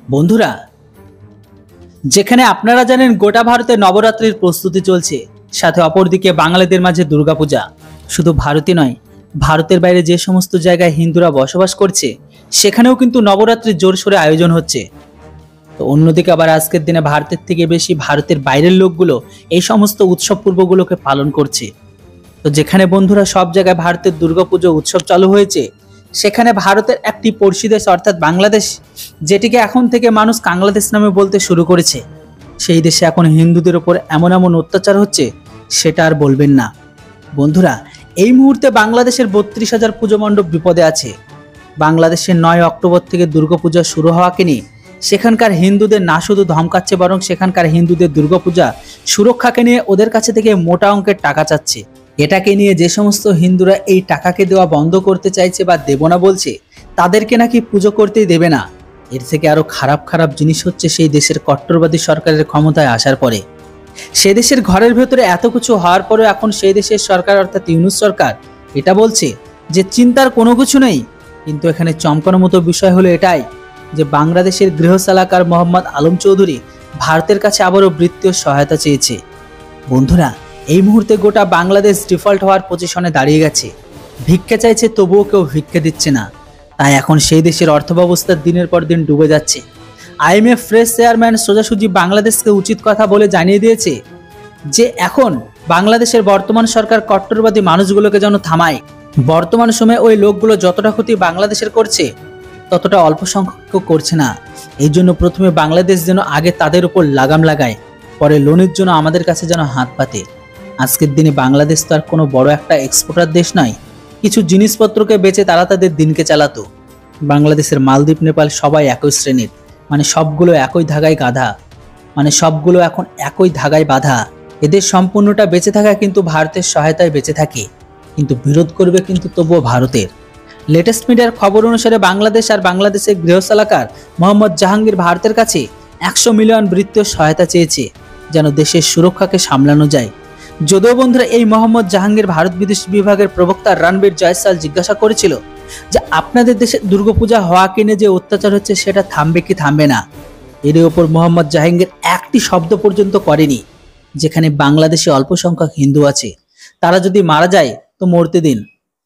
বন্ধুরা, যেখানে আপনারা জানেন গোটা ভারতে নবরাত্রির প্রস্তুতি চলছে, সাথে অপরদিকে বাঙালিদের মাঝে দুর্গাপূজা। শুধু ভারতে নয়, ভারতের বাইরে যে সমস্ত জায়গায় হিন্দুরা বসবাস করছে সেখানেও কিন্তু নবরাত্রির জোরসোরে আয়োজন হচ্ছে। তো অন্যদিকে আবার আজকের দিনে ভারতের থেকে বেশি ভারতের বাইরের লোকগুলো এই সমস্ত উৎসব পূর্বগুলোকে পালন করছে। তো যেখানে বন্ধুরা সব জায়গায় ভারতের দুর্গাপুজো উৎসব চালু হয়েছে, সেখানে ভারতের একটি পড়শি দেশ অর্থাৎ বাংলাদেশ, যেটিকে এখন থেকে মানুষ বাংলাদেশ নামে বলতে শুরু করেছে, সেই দেশে এখন হিন্দুদের ওপর এমন এমন অত্যাচার হচ্ছে সেটা আর বলবেন না। বন্ধুরা, এই মুহূর্তে বাংলাদেশের 32,000 পুজো মণ্ডপ বিপদে আছে। বাংলাদেশের 9 অক্টোবর থেকে দুর্গাপূজা শুরু হওয়াকে নিয়ে সেখানকার হিন্দুদের না শুধু ধমকাচ্ছে, বরং সেখানকার হিন্দুদের দুর্গাপূজা সুরক্ষাকে নিয়ে ওদের কাছে থেকে মোটা অঙ্কের টাকা চাচ্ছে। এটাকে নিয়ে যে সমস্ত হিন্দুরা এই টাকাকে দেওয়া বন্ধ করতে চাইছে বা দেব না বলছে, তাদেরকে নাকি পুজো করতেই দেবে না। এর থেকে আরো খারাপ খারাপ জিনিস হচ্ছে সেই দেশের কট্টরবাদী সরকারের ক্ষমতায় আসার পরে। সে দেশের ঘরের ভেতরে এত কিছু হওয়ার পরেও এখন সেই দেশের সরকার অর্থাৎ ইউনূস সরকার এটা বলছে যে চিন্তার কোনো কিছু নেই। কিন্তু এখানে চমকানোর মতো বিষয় হলো এটাই যে বাংলাদেশের গৃহসালাকার মোহাম্মদ আলম চৌধুরী ভারতের কাছে আবারও বৃত্তীয় সহায়তা চেয়েছে। বন্ধুরা, এই মুহূর্তে গোটা বাংলাদেশ ডিফল্ট হওয়ার পজিশনে দাঁড়িয়ে গেছে। ভিক্ষা চাইছে, তবুও কেউ ভিক্ষা দিচ্ছে না। তাই এখন সেই দেশের অর্থব্যবস্থা দিনের পর দিন ডুবে যাচ্ছে। IMF ফ্রেশ চেয়ারম্যান সোজাসুজি বাংলাদেশকে উচিত কথা বলে জানিয়ে দিয়েছে যে এখন বাংলাদেশের বর্তমান সরকার কট্টরবাদী মানুষগুলোকে যেন থামায়। বর্তমান সময়ে ওই লোকগুলো যতটা ক্ষতি বাংলাদেশের করছে ততটা অল্প সংখ্যক করছে না। এই জন্য প্রথমে বাংলাদেশ যেন আগে তাদের উপর লাগাম লাগায়, পরে লোনের জন্য আমাদের কাছে যেন হাত পাতে। আজকের দিনে বাংলাদেশ তো আর কোনো বড় একটা এক্সপোর্টার দেশ নয়। কিছু জিনিসপত্রকে বেচে তারা তাদের দিনকে চালাতো। বাংলাদেশের মালদ্বীপ, নেপাল সবাই একই শ্রেণীর, মানে সবগুলো একই ধাগায় গাধা, মানে সবগুলো এখন একই ধাগায় বাঁধা। এদের সম্পূর্ণটা বেঁচে থাকা কিন্তু ভারতের সহায়তায় বেঁচে থাকে, কিন্তু বিরোধ করবে কিন্তু তবুও ভারতের। লেটেস্ট মিডিয়ার খবর অনুসারে বাংলাদেশ আর বাংলাদেশের গৃহসালাকার মোহাম্মদ জাহাঙ্গীর ভারতের কাছে 100 মিলিয়ন বৃত্তীয় সহায়তা চেয়েছে যেন দেশের সুরক্ষাকে সামলানো যায়। যদিও বন্ধুরা, এই মোহাম্মদ জাহাঙ্গীর ভারত বিদেশ বিভাগের প্রবক্তা রণবীর জয়সাল জিজ্ঞাসা করেছিল যে আপনাদের দেশে দুর্গাপূজা হওয়া কিনে যে অত্যাচার হচ্ছে সেটা থামবে কি থামবে না। এর ওপর মোহাম্মদ জাহাঙ্গীর একটি শব্দ পর্যন্ত করেনি। যেখানে বাংলাদেশে অল্প সংখ্যক হিন্দু আছে, তারা যদি মারা যায় তো মরতে দিন,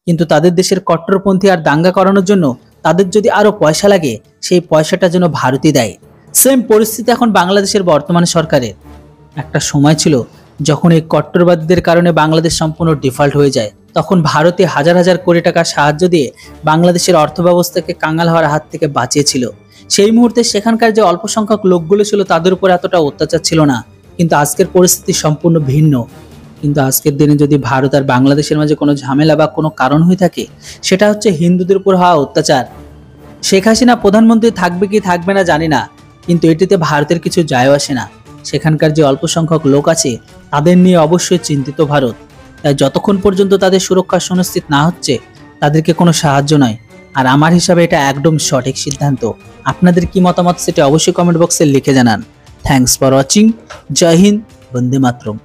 কিন্তু তাদের দেশের কট্টরপন্থী আর দাঙ্গা করানোর জন্য তাদের যদি আরো পয়সা লাগে, সেই পয়সাটা যেন ভারতই দেয়। সেম পরিস্থিতি এখন বাংলাদেশের বর্তমান সরকারের। একটা সময় ছিল যখন এই কট্টরবাদীদের কারণে বাংলাদেশ সম্পূর্ণ ডিফল্ট হয়ে যায়, তখন ভারতে হাজার হাজার কোটি টাকা সাহায্য দিয়ে বাংলাদেশের অর্থব্যবস্থাকে কাঙ্গাল হওয়ার হাত থেকে বাঁচিয়েছিল। সেই মুহূর্তে সেখানকার যে অল্প সংখ্যক লোকগুলো ছিল তাদের উপর এতটা অত্যাচার ছিল না। কিন্তু আজকের পরিস্থিতি সম্পূর্ণ ভিন্ন। কিন্তু আজকের দিনে যদি ভারত আর বাংলাদেশের মাঝে কোনো ঝামেলা বা কোনো কারণ হয়ে থাকে, সেটা হচ্ছে হিন্দুদের উপর হওয়া অত্যাচার। শেখ হাসিনা প্রধানমন্ত্রী থাকবে কি থাকবে না জানি না, কিন্তু এটিতে ভারতের কিছু যায় আসে না। সেখানকার যে অল্প সংখ্যক লোক আছে তাদের নিয়ে অবশ্যই চিন্তিত ভারত। তাই যতক্ষণ পর্যন্ত তাদের সুরক্ষা সুনিশ্চিত না হচ্ছে, তাদেরকে কোনো সাহায্য নয়। আর আমার হিসাবে এটা একদম সঠিক সিদ্ধান্ত। আপনাদের কি মতামত সেটা অবশ্যই কমেন্ট বক্সে লিখে জানান। Thanks for watching. জয় হিন্দ, বন্দে মাতরম।